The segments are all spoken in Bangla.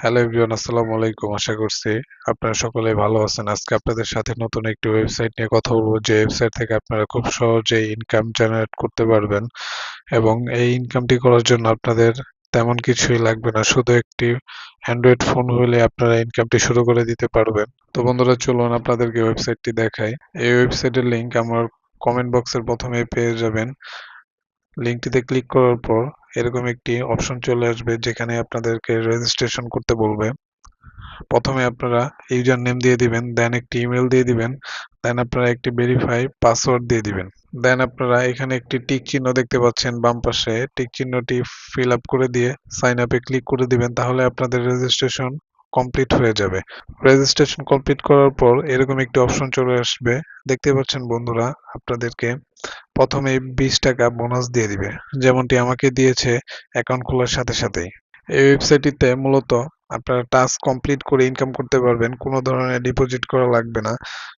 হ্যালো এভরিওয়ান, আসসালামু আলাইকুম। আশা করছি আপনারা সকলেই ভালো আছেন। আজকে আপনাদের সাথে নতুন একটি ওয়েবসাইট নিয়ে কথা বলবো, যে ওয়েবসাইট থেকে আপনারা খুব সহজেই ইনকাম জেনারেট করতে পারবেন এবং এই ইনকামটি করার জন্য আপনাদের তেমন কিছুই লাগবে না, শুধু একটি অ্যান্ড্রয়েড ফোন হলে আপনারা ইনকামটি শুরু করে দিতে পারবেন। তো বন্ধুরা, চলুন আপনাদেরকে ওয়েবসাইটটি দেখাই। এই ওয়েবসাইটের লিংক আমার কমেন্ট বক্সের প্রথমেই পেয়ে যাবেন। লিংকটিতে ক্লিক করার পর এরকম একটি অপশন চলে আসবে, যেখানে আপনাদেরকে রেজিস্ট্রেশন করতে বলবে। প্রথমে আপনারা ইউজার নেম দিয়ে দিবেন, দেন একটি ইমেল দিয়ে দিবেন, দেন আপনারা একটি ভেরিফাই পাসওয়ার্ড দিয়ে দিবেন। দেন আপনারা এখানে একটি টিক চিহ্ন দেখতে পাচ্ছেন বাম পাশে, টিক চিহ্নটি ফিল আপ করে দিয়ে সাইন আপে ক্লিক করে দিবেন, তাহলে আপনাদের রেজিস্ট্রেশন কমপ্লিট হয়ে যাবে। রেজিস্ট্রেশন কমপ্লিট করার পর এরকম একটি অপশন চলে আসবে, দেখতে পাচ্ছেন বন্ধুরা। আপনাদেরকে প্রথমে 20 টাকা বোনাস দিয়ে দিবে, যেমনটি আমাকে দিয়েছে অ্যাকাউন্ট খোলার সাথে সাথেই। এই ওয়েবসাইটটিতে মূলত আপনারা টাস্ক কমপ্লিট করে ইনকাম করতে পারবেন, কোনো ধরনের ডিপোজিট করা লাগবে না।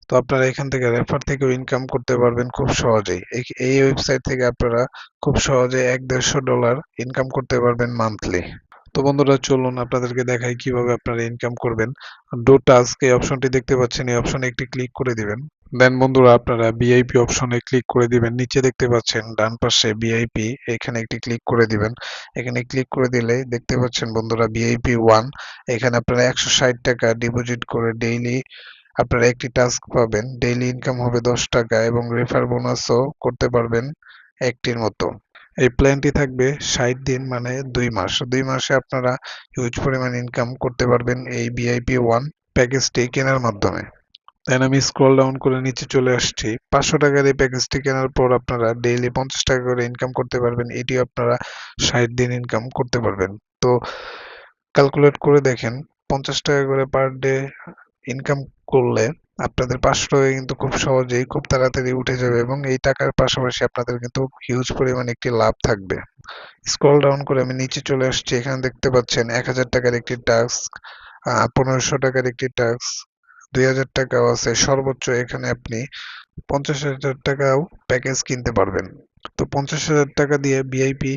তো আপনারা এখান থেকে রেফার থেকেও ইনকাম করতে পারবেন খুব সহজেই। এই ওয়েবসাইট থেকে আপনারা খুব সহজে $150 ইনকাম করতে পারবেন মান্থলি। তো বন্ধুরা, চলুন আপনাদেরকে দেখাই কিভাবে আপনারা ইনকাম করবেন। ডু টাস্ক এই অপশনটি দেখতে পাচ্ছেন, এই অপশনে একটি ক্লিক করে দিবেন। দেন বন্ধুরা, আপনারা ভিআইপি অপশনে ক্লিক করে দিবেন। নিচে দেখতে পাচ্ছেন ডান পাশে ভিআইপি, এখানে একটি ক্লিক করে দিবেন। এখানে ক্লিক করে দিলে দেখতে পাচ্ছেন বন্ধুরা ভিআইপি 1, এখানে আপনারা 160 টাকা ডিপোজিট করে ডেইলি আপনারা একটি টাস্ক পাবেন। ডেইলি ইনকাম হবে 10 টাকা এবং রেফার বোনাসও করতে পারবেন একটির মতো। এই প্ল্যানটি থাকবে 60 দিন, মানে 2 মাস। 2 মাসে আপনারা হিউজ পরিমাণ ইনকাম করতে পারবেন এই ভিআইপি 1 প্যাকেজটি কেনার মাধ্যমে। দেন আমি স্ক্রল ডাউন করে নিচে চলে আসছি। 500 টাকার এই প্যাকেজটি কেনার পর আপনারা ডেইলি 50 টাকা করে ইনকাম করতে পারবেন। এটিও আপনারা 60 দিন ইনকাম করতে পারবেন। তো ক্যালকুলেট করে দেখেন, 50 টাকা করে পার ডে ইনকাম করলে আপনাদের 500 টাকা কিন্তু খুব সহজেই খুব তাড়াতাড়ি উঠে যাবে এবং এই টাকার পাশাপাশি আপনাদের কিন্তু হিউজ পরিমাণ একটি লাভ থাকবে। স্ক্রল ডাউন করে আমি নিচে চলে আসছি। এখানে দেখতে পাচ্ছেন 1000 টাকার একটি টাস্ক, 1500 টাকার একটি টাস্ক, 2000 টাকাও আছে। সর্বোচ্চ এখানে আপনি 50,000 টাকাও প্যাকেজ কিনতে পারবেন। তো 50,000 টাকা দিয়ে ভিআইপি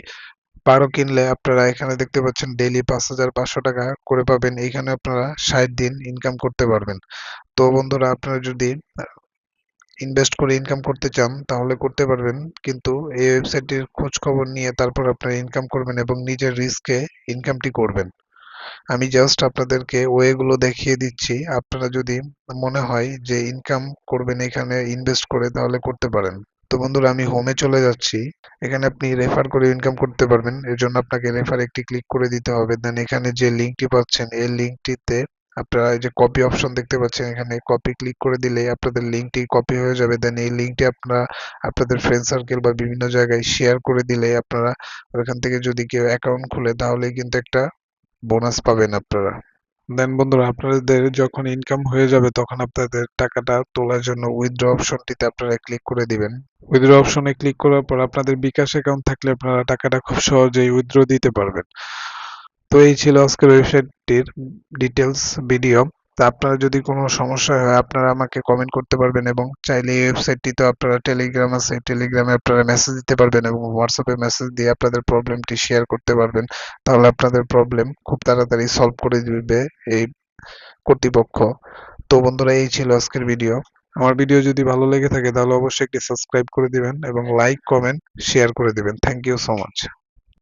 12 কিনলে আপনারা এখানে দেখতে পাচ্ছেন ডেইলি 5,500 টাকা করে পাবেন। এখানে আপনারা 60 দিন ইনকাম করতে পারবেন। তো বন্ধুরা, আপনারা যদি ইনভেস্ট করে ইনকাম করতে চান তাহলে করতে পারবেন, কিন্তু এই ওয়েবসাইটটির খোঁজ খবর নিয়ে তারপর আপনারা ইনকাম করবেন এবং নিজের রিস্কে ইনকামটি করবেন। আমি জাস্ট আপনাদেরকে ওয়েগুলো দেখিয়ে দিচ্ছি। আপনারা যদি মনে হয় যে ইনকাম করবেন এখানে ইনভেস্ট করে, তাহলে করতে পারেন। তো বন্ধুরা, আমি হোমে চলে যাচ্ছি। এখানে আপনি রেফার করে ইনকাম করতে পারবেন। এর জন্য আপনাকে রেফার একটি ক্লিক করে দিতে হবে। দেন এখানে যে লিঙ্কটি পাচ্ছেন, এই লিঙ্কটিতে আপনারা এই যে কপি অপশন দেখতে পাচ্ছেন, এখানে কপি ক্লিক করে দিলেই আপনাদের লিঙ্কটি কপি হয়ে যাবে। দেন এই লিঙ্কটি আপনারা আপনাদের ফ্রেন্ড সার্কেল বা বিভিন্ন জায়গায় শেয়ার করে দিলেই আপনারা ওখান থেকে যদি কেউ অ্যাকাউন্ট খুলে, তাহলেই কিন্তু একটা বোনাস পাবেন আপনারা। দেন বন্ধুরা, আপনাদের যখন ইনকাম হয়ে যাবে তখন আপনাদের টাকাটা তোলার জন্য উইথড্র অপশনটিতে আপনারা ক্লিক করে দিবেন। উইথড্র অপশনে ক্লিক করার পর আপনাদের বিকাশ অ্যাকাউন্ট থাকলে আপনারা টাকাটা খুব সহজেই উইথড্র দিতে পারবেন। তো এই ছিল আজকের ওয়েবসাইটটির ডিটেলস ভিডিও। তা আপনারা যদি কোনো সমস্যা হয় আপনারা আমাকে কমেন্ট করতে পারবেন এবং চাইলে এই ওয়েবসাইটটিতে আপনারা টেলিগ্রাম আছে, টেলিগ্রামে আপনারা মেসেজ দিতে পারবেন এবং হোয়াটসঅ্যাপে মেসেজ দিয়ে আপনাদের প্রবলেমটি শেয়ার করতে পারবেন। তাহলে আপনাদের প্রবলেম খুব তাড়াতাড়ি সলভ করে দিবে এই কর্তৃপক্ষ। তো বন্ধুরা, এই ছিল আজকের ভিডিও। আমার ভিডিও যদি ভালো লেগে থাকে তাহলে অবশ্যই একটি সাবস্ক্রাইব করে দিবেন এবং লাইক, কমেন্ট, শেয়ার করে দিবেন। Thank you so much.